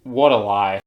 What a lie.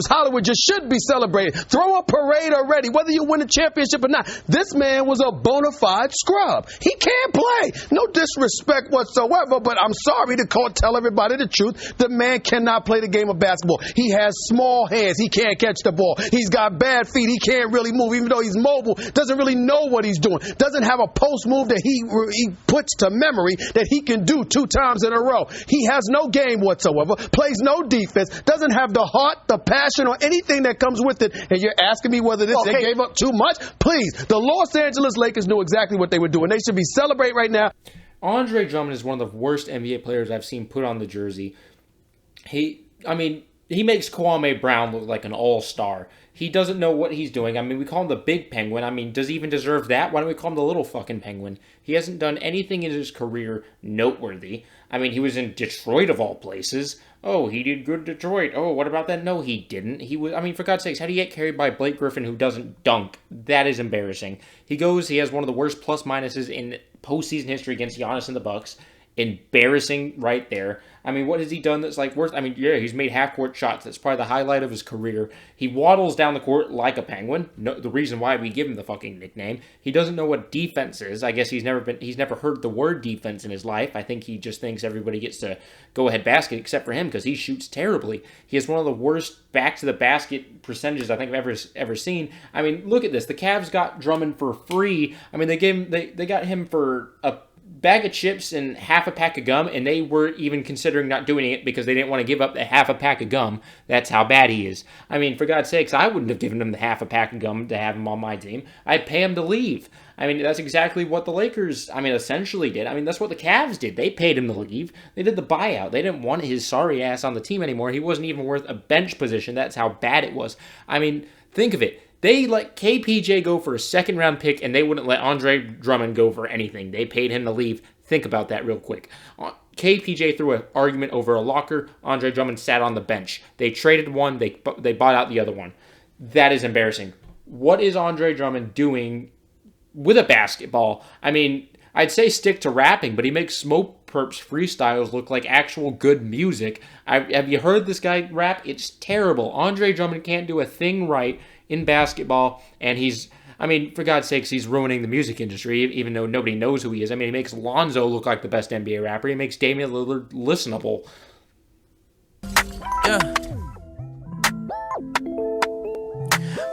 Hollywood just should be celebrated. Throw a parade already, whether you win a championship or not. This man was a bona fide scrub. He can't play. No disrespect whatsoever, but I'm sorry to tell everybody the truth. The man cannot play the game of basketball. He has small hands. He can't catch the ball. He's got bad feet. He can't really move, even though he's mobile. Doesn't really know what he's doing. Doesn't have a post move that he puts to memory that he can do 2 times in a row. He has no game whatsoever. Plays no defense. Doesn't have the heart, the passion, or anything that comes with it. And you're asking me whether they gave up too much? Please, the Los Angeles Lakers knew exactly what they were doing. They should be celebrating right now. Andre Drummond is one of the worst NBA players I've seen put on the jersey. He makes Kwame Brown look like an all-star. He doesn't know what he's doing. I mean, we call him the big penguin. I mean, does he even deserve that? Why don't we call him the little fucking penguin? He hasn't done anything in his career noteworthy. I mean, he was in Detroit of all places. Oh, he did good in Detroit. Oh, what about that? No, he didn't. I mean, for God's sakes, how do you get carried by Blake Griffin who doesn't dunk? That is embarrassing. He has one of the worst plus-minuses in postseason history against Giannis and the Bucks. Embarrassing right there. I mean, what has he done that's like worse? I mean, yeah, he's made half-court shots. That's probably the highlight of his career. He waddles down the court like a penguin. No, the reason why we give him the fucking nickname. He doesn't know what defense is. I guess he's never heard the word defense in his life. I think he just thinks everybody gets to go-ahead basket except for him because he shoots terribly. He has one of the worst back-to-the-basket percentages I think I've ever seen. I mean, look at this. The Cavs got Drummond for free. I mean, they got him for a bag of chips and half a pack of gum, and they were even considering not doing it because they didn't want to give up the half a pack of gum. That's how bad he is. I mean, for God's sakes, I wouldn't have given him the half a pack of gum to have him on my team. I'd pay him to leave. I mean, that's exactly what the Lakers, essentially did. I mean, that's what the Cavs did. They paid him to leave. They did the buyout. They didn't want his sorry ass on the team anymore. He wasn't even worth a bench position. That's how bad it was. I mean, think of it. They let KPJ go for a second-round pick, and they wouldn't let Andre Drummond go for anything. They paid him to leave. Think about that real quick. KPJ threw an argument over a locker. Andre Drummond sat on the bench. They traded one. They bought out the other one. That is embarrassing. What is Andre Drummond doing with a basketball? I mean, I'd say stick to rapping, but he makes Smoke Perp's freestyles look like actual good music. Have you heard this guy rap? It's terrible. Andre Drummond can't do a thing right in basketball, and for God's sakes, he's ruining the music industry, even though nobody knows who he is. I mean, he makes Lonzo look like the best NBA rapper. He makes Damian Lillard listenable. Yeah.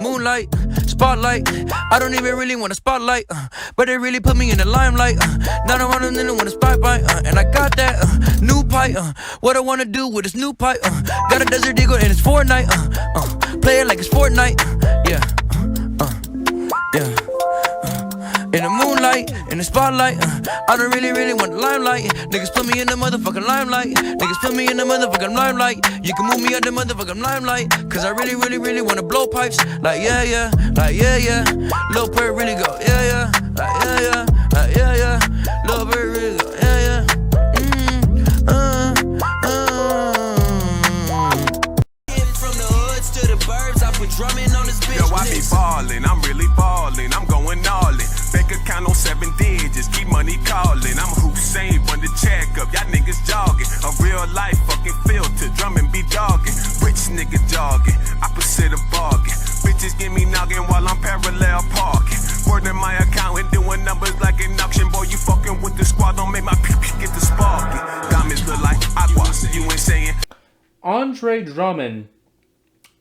Moonlight, spotlight. I don't even really want a spotlight, but they really put me in the limelight. Now I'm running in want a spotlight, and I got that new pipe. What I wanna do with this new pipe? Got a Desert Eagle and it's Fortnite. Play it like it's Fortnite. Yeah, yeah. In the moonlight, in the spotlight, I don't really want the limelight. Niggas put me in the motherfucking limelight. Niggas put me in the motherfucking limelight. You can move me out the motherfucking limelight, cause I really wanna blow pipes. Like yeah, like yeah. Lil' Perk really go, yeah. Like yeah, like yeah. Lil' Perk really go, yeah. From the hoods to the burbs, I put drumming on this bitch. Yo, I be ballin', I'm really ballin', I'm going all in. Bank account on 7 digits, keep money callin'. I'm Hussein, run the check up, y'all niggas jogging. A real life fucking filter, drumming be dogging. Rich nigga jogging, opposite of bargain. Bitches give me noggin while I'm parallel parking. Word in my account and doing numbers like an auction. Boy, you fucking with the squad, don't make my pee get the sparking. Diamonds look like aqua, you ain't saying. Andre Drummond,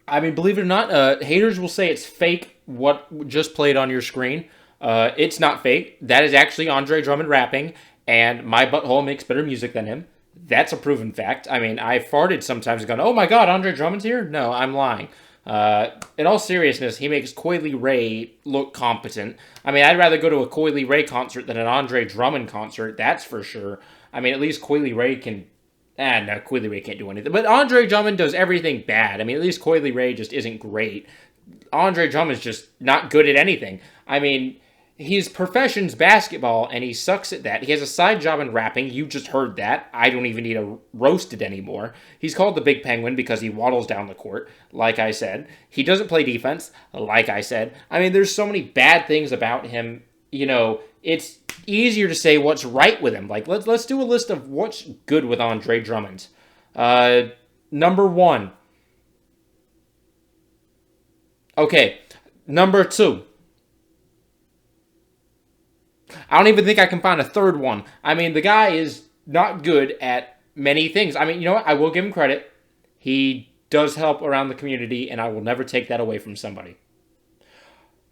believe it or not, haters will say it's fake what just played on your screen. It's not fake. That is actually Andre Drummond rapping, and my butthole makes better music than him. That's a proven fact. I mean, I farted sometimes going, oh my god, Andre Drummond's here? No, I'm lying. In all seriousness, he makes Coily Ray look competent. I mean, I'd rather go to a Coily Ray concert than an Andre Drummond concert, that's for sure. I mean, at least Coily Ray can... no, Coily Ray can't do anything. But Andre Drummond does everything bad. I mean, at least Coily Ray just isn't great. Andre Drummond's just not good at anything. I mean, his profession's basketball, and he sucks at that. He has a side job in rapping. You just heard that. I don't even need to roast it anymore. He's called the Big Penguin because he waddles down the court, like I said. He doesn't play defense, like I said. I mean, there's so many bad things about him. You know, it's easier to say what's right with him. Like, let's do a list of what's good with Andre Drummond. Number 1. Okay, number 2. I don't even think I can find a third one. I mean, the guy is not good at many things. I mean, you know what? I will give him credit. He does help around the community, and I will never take that away from somebody.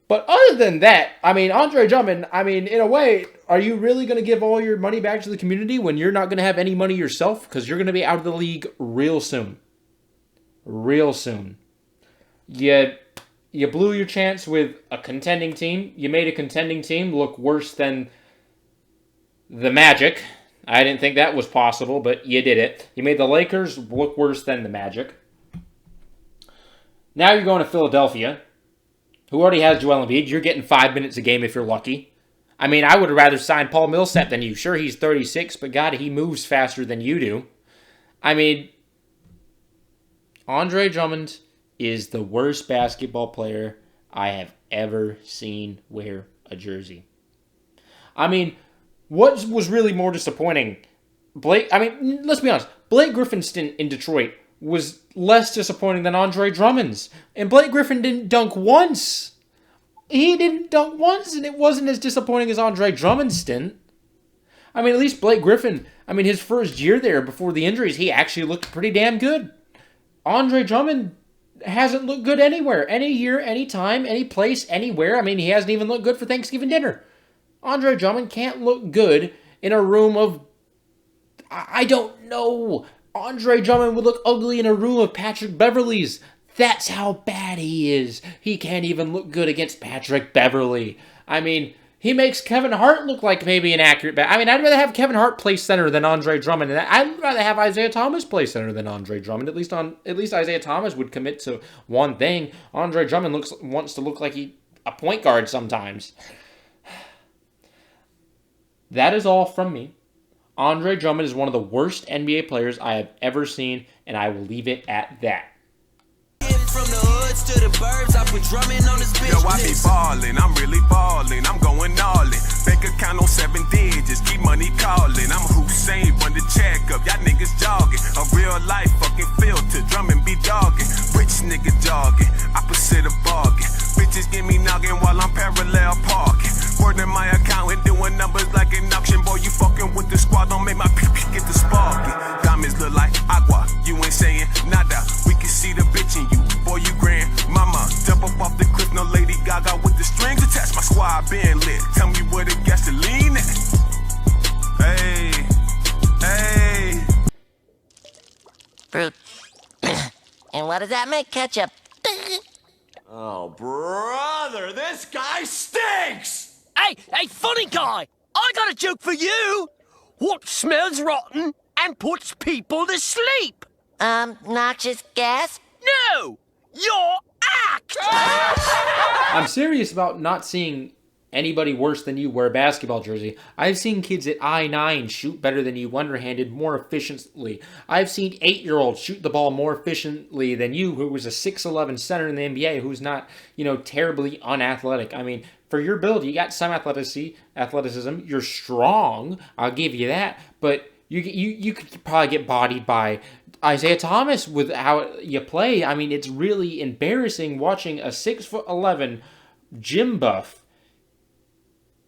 But other than that, I mean, Andre Drummond, I mean, in a way, are you really going to give all your money back to the community when you're not going to have any money yourself? Because you're going to be out of the league real soon. Real soon. You blew your chance with a contending team. You made a contending team look worse than the Magic. I didn't think that was possible, but you did it. You made the Lakers look worse than the Magic. Now you're going to Philadelphia, who already has Joel Embiid. You're getting 5 minutes a game if you're lucky. I mean, I would rather sign Paul Millsap than you. Sure, he's 36, but God, he moves faster than you do. I mean, Andre Drummond is the worst basketball player I have ever seen wear a jersey. I mean, what was really more disappointing? Let's be honest. Blake Griffin's stint in Detroit was less disappointing than Andre Drummond's. And Blake Griffin didn't dunk once. He didn't dunk once, and it wasn't as disappointing as Andre Drummond's stint. I mean, at least Blake Griffin, his first year there before the injuries, he actually looked pretty damn good. Andre Drummond hasn't looked good anywhere. Any year, any time, any place, anywhere. I mean, he hasn't even looked good for Thanksgiving dinner. Andre Drummond can't look good in a room of... I don't know. Andre Drummond would look ugly in a room of Patrick Beverley's. That's how bad he is. He can't even look good against Patrick Beverley. I mean, he makes Kevin Hart look like maybe an accurate... I'd rather have Kevin Hart play center than Andre Drummond. And I'd rather have Isaiah Thomas play center than Andre Drummond. At least Isaiah Thomas would commit to one thing. Andre Drummond wants to look like a point guard sometimes. That is all from me. Andre Drummond is one of the worst NBA players I have ever seen, and I will leave it at that. From the hoods to the burbs, I put Drummond on this bitch. Yo, I be ballin', I'm really ballin', I'm going all in. Bank account on 7 digits, keep money callin'. I'm Hussein, run the check up, y'all niggas jogging. A real life fucking filter, Drummond be dogging. Rich nigga jogging, opposite of bargain. Bitches give me noggin' while I'm parallel parking. Word in my account and doing numbers like an auction. Boy, you fucking with the squad, don't make my get the sparking. Diamonds look like agua, you ain't saying nada. We can see the bitch in you, boy, you grand. Mama, jump up off the cliff, no Lady Gaga with the strings attached. My squad been lit, tell me where the gasoline at. Hey, hey. Fruit. And what does that make? Ketchup. Oh, brother, this guy stinks! Hey, funny guy! I got a joke for you! What smells rotten and puts people to sleep? Noxious gas? No! Your act! I'm serious about not seeing anybody worse than you wear a basketball jersey. I've seen kids at I-9 shoot better than you underhanded more efficiently. I've seen 8-year-olds shoot the ball more efficiently than you, who was a 6'11 center in the NBA, who's not, terribly unathletic. I mean, for your build, you got some athleticism. You're strong, I'll give you that. But you could probably get bodied by Isaiah Thomas with how you play. I mean, it's really embarrassing watching a 6'11 gym buff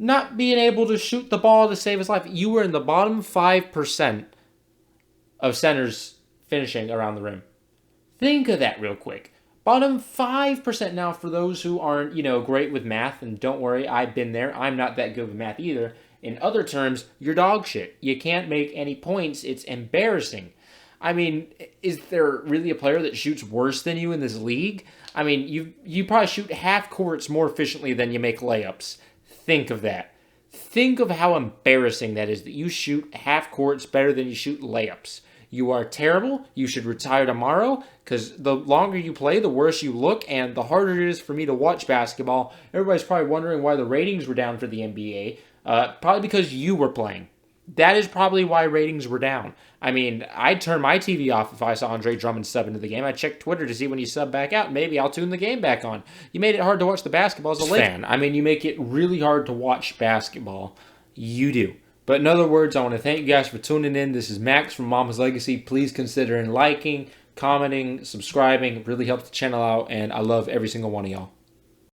not being able to shoot the ball to save his life. You were in the bottom 5% of centers finishing around the rim. Think of that real quick. Bottom 5% now for those who aren't, great with math. And don't worry, I've been there. I'm not that good with math either. In other terms, you're dog shit. You can't make any points. It's embarrassing. I mean, is there really a player that shoots worse than you in this league? I mean, you probably shoot half courts more efficiently than you make layups. Think of that. Think of how embarrassing that is that you shoot half courts better than you shoot layups. You are terrible. You should retire tomorrow, because the longer you play, the worse you look, and the harder it is for me to watch basketball. Everybody's probably wondering why the ratings were down for the NBA. Probably because you were playing. That is probably why ratings were down. I mean, I'd turn my TV off if I saw Andre Drummond sub into the game. I'd check Twitter to see when he subbed back out. Maybe I'll tune the game back on. You made it hard to watch the basketball as a Lakers fan. I mean, you make it really hard to watch basketball. You do. But in other words, I want to thank you guys for tuning in. This is Max from Mama's Legacy. Please consider liking, commenting, subscribing. It really helps the channel out, and I love every single one of y'all.